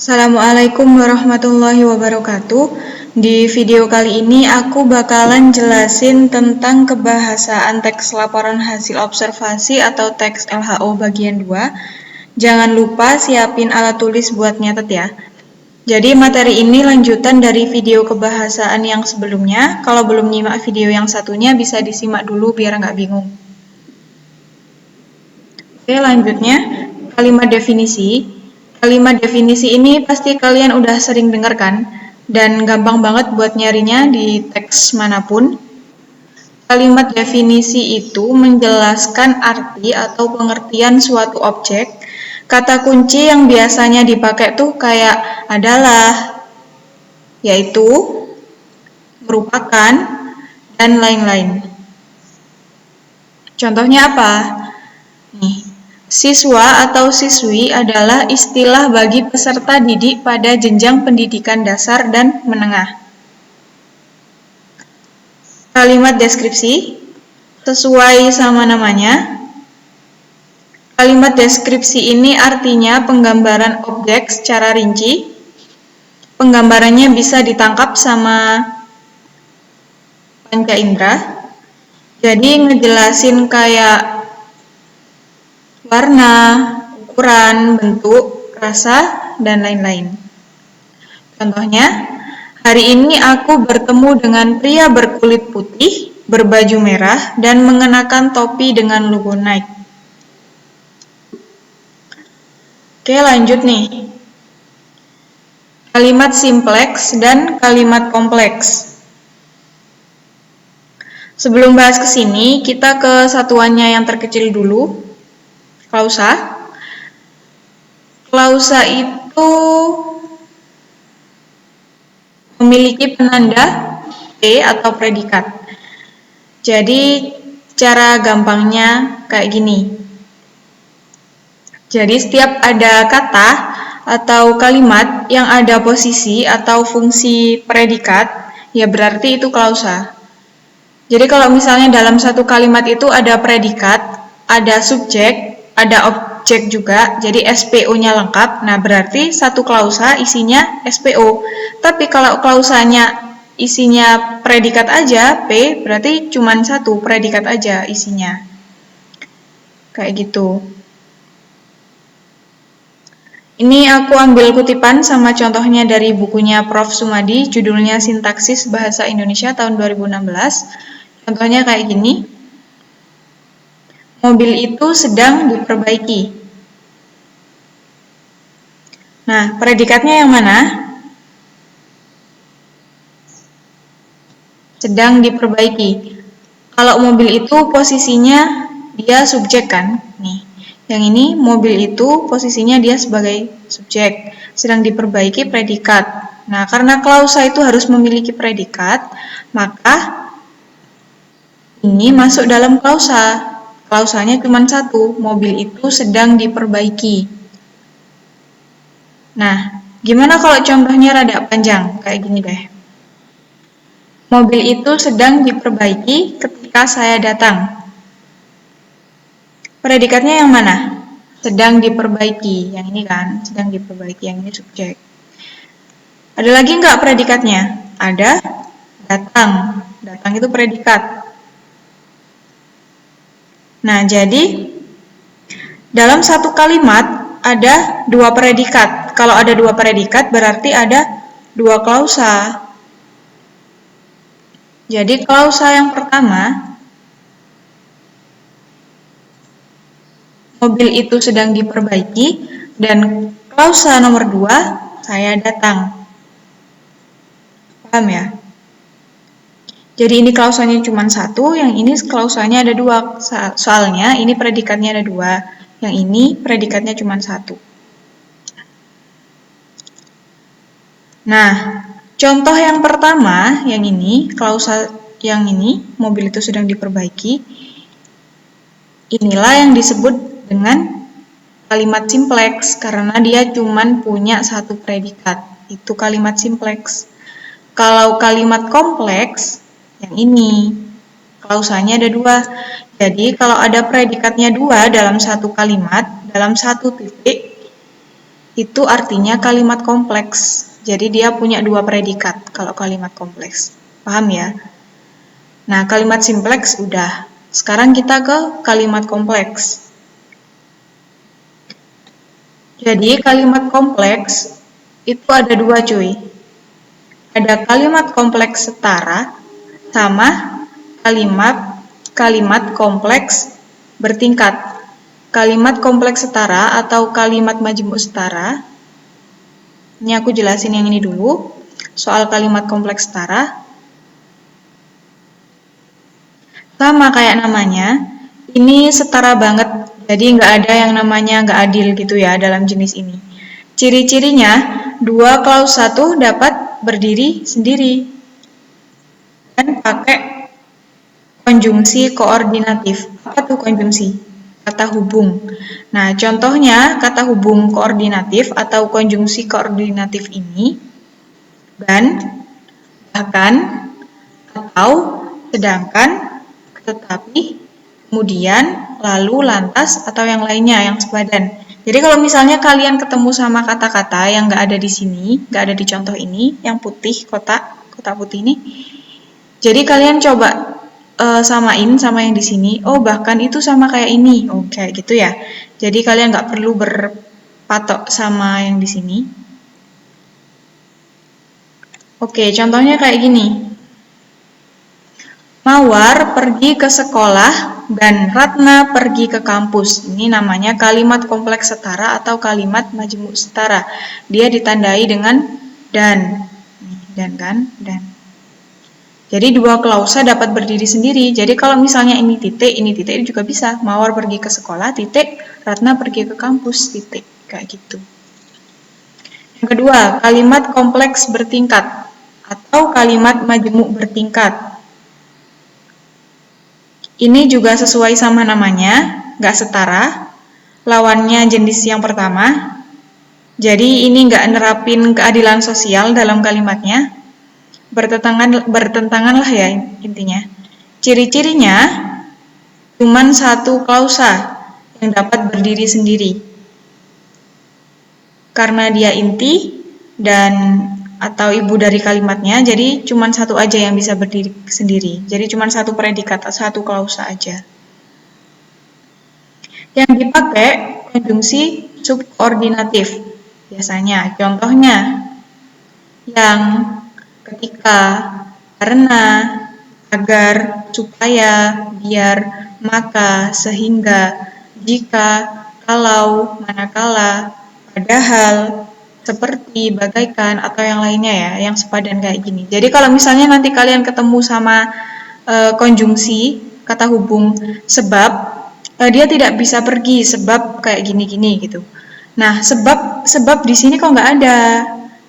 Assalamualaikum warahmatullahi wabarakatuh. Di video kali ini aku bakalan jelasin tentang kebahasaan teks laporan hasil observasi atau teks LHO bagian 2. Jangan lupa siapin alat tulis buat nyatet ya. Jadi materi ini lanjutan dari video kebahasaan yang sebelumnya. Kalau belum nyimak video yang satunya bisa disimak dulu biar nggak bingung. Oke, lanjutnya kalimat definisi. Kalimat definisi ini pasti kalian udah sering dengar kan? Dan gampang banget buat nyarinya di teks manapun. Kalimat definisi itu menjelaskan arti atau pengertian suatu objek. Kata kunci yang biasanya dipakai tuh kayak adalah, yaitu, merupakan, dan lain-lain. Contohnya apa? Nih, siswa atau siswi adalah istilah bagi peserta didik pada jenjang pendidikan dasar dan menengah. Kalimat deskripsi, sesuai sama namanya. Kalimat deskripsi ini artinya penggambaran objek secara rinci. Penggambarannya bisa ditangkap sama panca indera. Jadi ngejelasin kayak warna, ukuran, bentuk, rasa, dan lain-lain. Contohnya, hari ini aku bertemu dengan pria berkulit putih, berbaju merah, dan mengenakan topi dengan logo Nike. Oke, lanjut nih. Kalimat simpleks dan kalimat kompleks. Sebelum bahas ke sini, kita ke satuannya yang terkecil dulu. Klausa. Klausa itu memiliki penanda P atau predikat. Jadi cara gampangnya kayak gini. Jadi setiap ada kata atau kalimat yang ada posisi atau fungsi predikat, ya berarti itu klausa. Jadi kalau misalnya dalam satu kalimat itu ada predikat, ada subjek, ada objek juga, jadi SPO-nya lengkap, nah berarti satu klausa isinya SPO. Tapi kalau klausanya isinya predikat aja, P, berarti cuma satu predikat aja isinya. Kayak gitu. Ini aku ambil kutipan sama contohnya dari bukunya Prof. Sumadi, judulnya Sintaksis Bahasa Indonesia tahun 2016. Contohnya kayak gini. Mobil itu sedang diperbaiki. Nah, predikatnya yang mana? Sedang diperbaiki. Kalau mobil itu posisinya dia subjek kan? Nih, yang ini mobil itu posisinya dia sebagai subjek. Sedang diperbaiki predikat. Nah, karena klausa itu harus memiliki predikat, maka ini masuk dalam klausa. Klausanya cuma satu, mobil itu sedang diperbaiki. Nah, gimana kalau contohnya rada panjang? Kayak gini deh. Mobil itu sedang diperbaiki ketika saya datang. Predikatnya yang mana? Sedang diperbaiki. Yang ini kan, sedang diperbaiki. Yang ini subjek. Ada lagi nggak predikatnya? Ada, datang. Datang itu predikat. Nah, jadi dalam satu kalimat ada dua predikat. Kalau ada dua predikat berarti ada dua klausa. Jadi klausa yang pertama, mobil itu sedang diperbaiki, dan klausa nomor 2, saya datang. Paham ya? Jadi ini klausanya cuma satu, yang ini klausanya ada dua. Soalnya ini predikatnya ada dua, yang ini predikatnya cuma satu. Nah, contoh yang pertama, yang ini, klausa yang ini, mobil itu sedang diperbaiki. Inilah yang disebut dengan kalimat simpleks, karena dia cuma punya satu predikat. Itu kalimat simpleks. Kalau kalimat kompleks, yang ini, klausanya ada dua. Jadi kalau ada predikatnya dua dalam satu kalimat, dalam satu titik, Itu artinya kalimat kompleks. Jadi dia punya dua predikat kalau kalimat kompleks. Paham ya? Nah, kalimat simpleks udah. Sekarang kita ke kalimat kompleks. Jadi kalimat kompleks itu ada dua cuy. Ada kalimat kompleks setara sama kalimat kompleks bertingkat. Kalimat kompleks setara atau kalimat majemuk setara. Ini aku jelasin yang ini dulu. Soal kalimat kompleks setara. Sama kayak namanya. Ini setara banget. Jadi nggak ada yang namanya nggak adil gitu ya dalam jenis ini. Ciri-cirinya, dua klausa tuh dapat berdiri sendiri. Dan pakai konjungsi koordinatif. Apa tuh konjungsi? Kata hubung. Nah, contohnya kata hubung koordinatif atau konjungsi koordinatif ini dan, bahkan, atau, sedangkan, tetapi, kemudian, lalu, lantas, atau yang lainnya yang sepadan. Jadi kalau misalnya kalian ketemu sama kata-kata yang nggak ada di sini, nggak ada di contoh ini, yang putih, kotak putih ini, jadi kalian coba samain sama yang di sini. Oh, bahkan itu sama kayak ini. Oh, kayak gitu ya. Jadi kalian nggak perlu berpatok sama yang di sini. Oke, contohnya kayak gini. Mawar pergi ke sekolah dan Ratna pergi ke kampus. Ini namanya kalimat kompleks setara atau kalimat majemuk setara. Dia ditandai dengan dan. Dan kan? Dan. Jadi dua klausa dapat berdiri sendiri. Jadi kalau misalnya ini titik juga bisa. Mawar pergi ke sekolah, titik. Ratna pergi ke kampus, titik. Kayak gitu. Yang kedua, kalimat kompleks bertingkat atau kalimat majemuk bertingkat. Ini juga sesuai sama namanya, nggak setara. Lawannya jenis yang pertama. Jadi ini nggak nerapin keadilan sosial dalam kalimatnya. Bertentangan lah ya intinya. Ciri-cirinya cuman satu klausa yang dapat berdiri sendiri. Karena dia inti dan atau ibu dari kalimatnya, jadi cuman satu aja yang bisa berdiri sendiri. Jadi cuman satu predikat atau satu klausa aja. Yang dipakai konjungsi subordinatif biasanya. Contohnya yang, ketika, karena, agar, supaya, biar, maka, sehingga, jika, kalau, manakala, padahal, seperti, bagaikan, atau yang lainnya ya, yang sepadan kayak gini. Jadi kalau misalnya nanti kalian ketemu sama konjungsi, kata hubung, sebab, dia tidak bisa pergi, sebab kayak gini-gini gitu. Nah, sebab di sini kok nggak ada.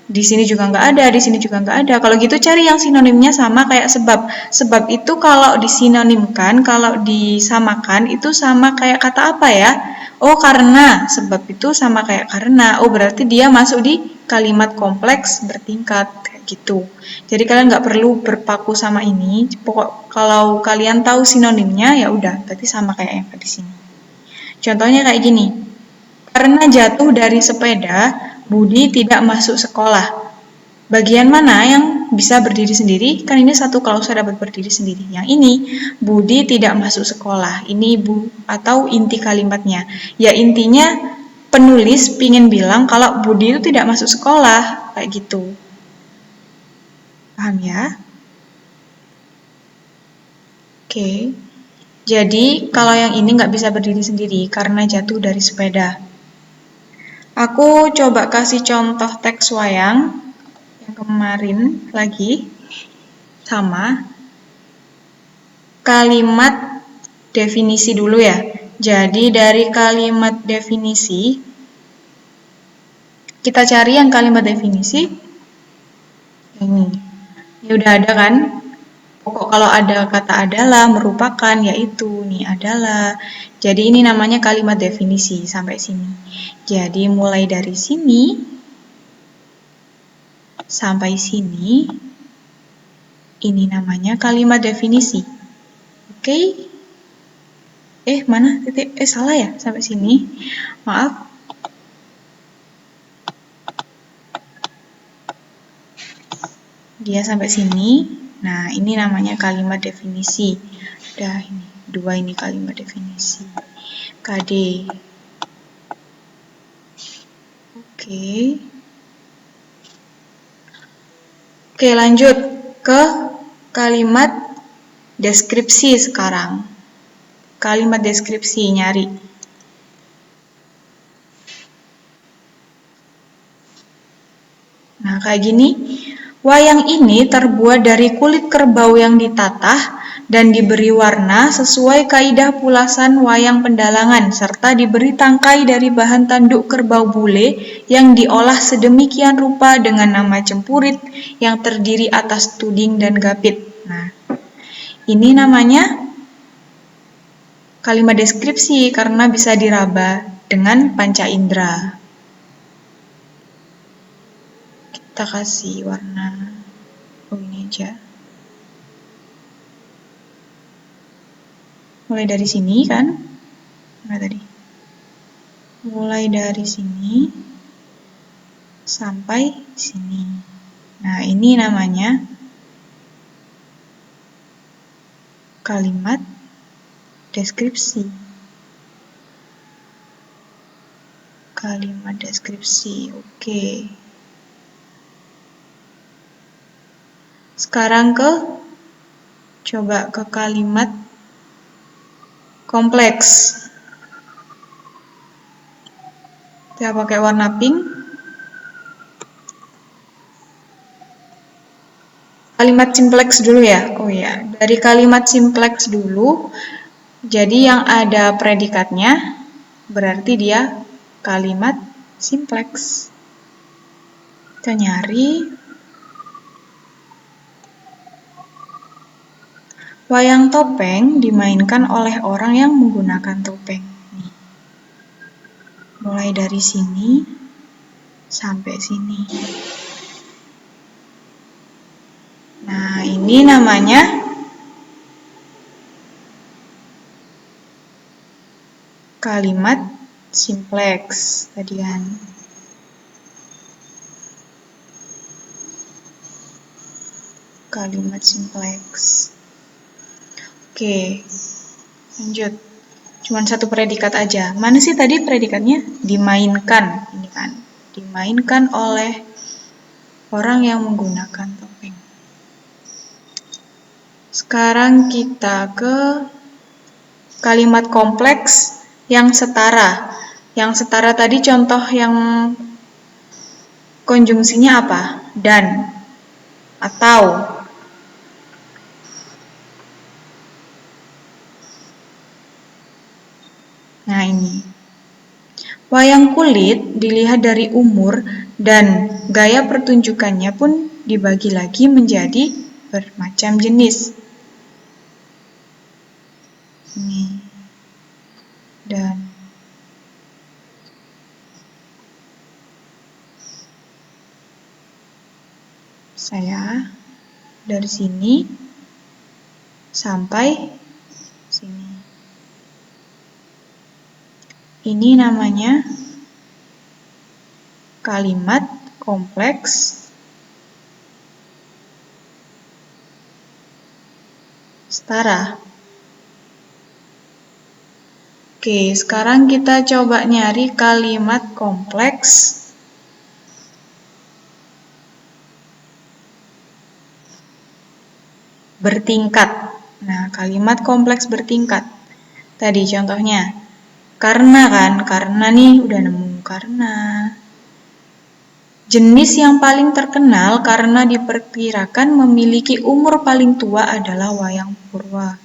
Di sini juga nggak ada, di sini juga nggak ada. Kalau gitu cari yang sinonimnya sama kayak sebab. Sebab itu kalau disinonimkan, kalau disamakan itu sama kayak kata apa ya? Oh, karena. Sebab itu sama kayak karena. Oh, berarti dia masuk di kalimat kompleks bertingkat kayak gitu. Jadi kalian nggak perlu berpaku sama ini. Pokok kalau kalian tahu sinonimnya ya udah, berarti sama kayak yang di sini. Contohnya kayak gini. Karena jatuh dari sepeda, Budi tidak masuk sekolah. Bagian mana yang bisa berdiri sendiri? Kan ini satu klausa dapat berdiri sendiri. Yang ini, Budi tidak masuk sekolah. Ini atau inti kalimatnya. Ya intinya penulis pingin bilang kalau Budi itu tidak masuk sekolah. Kayak gitu. Paham ya? Oke. Jadi kalau yang ini nggak bisa berdiri sendiri karena jatuh dari sepeda. Aku coba kasih contoh teks wayang yang kemarin lagi sama kalimat definisi dulu ya. Jadi dari kalimat definisi kita cari yang kalimat definisi ini. Ini udah ada kan? Pokok kalau ada kata adalah, merupakan, yaitu, nih adalah. Jadi ini namanya kalimat definisi sampai sini. Jadi mulai dari sini sampai sini, ini namanya kalimat definisi. Oke? Mana titik? Salah ya sampai sini. Maaf. dia sampai sini. Nah, ini namanya kalimat definisi. Udah ini, 2 ini kalimat definisi. KD. Oke. Oke, lanjut ke kalimat deskripsi sekarang. Kalimat deskripsi, nyari. Nah, kayak gini. Wayang ini terbuat dari kulit kerbau yang ditatah dan diberi warna sesuai kaidah pulasan wayang pendalangan, serta diberi tangkai dari bahan tanduk kerbau bule yang diolah sedemikian rupa dengan nama cempurit yang terdiri atas tuding dan gapit. Nah, ini namanya kalimat deskripsi karena bisa diraba dengan panca indera. Kita kasih warna ini aja. Mulai dari sini kan? Nah, tadi. Mulai dari sini sampai sini. Nah, ini namanya kalimat deskripsi. Kalimat deskripsi. Oke. Sekarang coba ke kalimat kompleks. Kita pakai warna pink. Kalimat simpleks dulu ya. Oh ya, dari kalimat simpleks dulu. Jadi yang ada predikatnya berarti dia kalimat simpleks. Kita nyari. Wayang topeng dimainkan oleh orang yang menggunakan topeng. Nih. Mulai dari sini sampai sini. Nah, ini namanya kalimat simpleks tadi kan. Kalimat simpleks. Oke, lanjut. Cuman satu predikat aja. Mana sih tadi predikatnya? Dimainkan. Ini kan. Dimainkan oleh orang yang menggunakan topeng. Sekarang kita ke kalimat kompleks yang setara. Yang setara tadi contoh yang konjungsinya apa? Dan. Atau. Nah, ini. Wayang kulit dilihat dari umur dan gaya pertunjukannya pun dibagi lagi menjadi bermacam jenis. Ini. Dan saya dari sini sampai sini. Ini namanya kalimat kompleks setara. Oke, sekarang kita coba nyari kalimat kompleks bertingkat. Nah, kalimat kompleks bertingkat. Tadi contohnya. Karena kan, karena nih udah nemu karena. Jenis yang paling terkenal karena diperkirakan memiliki umur paling tua adalah wayang purwa.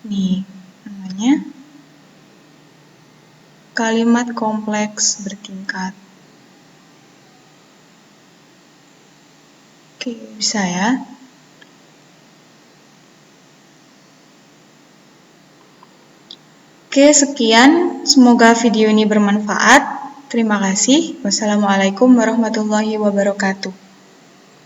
Nih, namanya kalimat kompleks bertingkat. Oke, bisa ya. Oke, sekian. Semoga video ini bermanfaat. Terima kasih. Wassalamualaikum warahmatullahi wabarakatuh.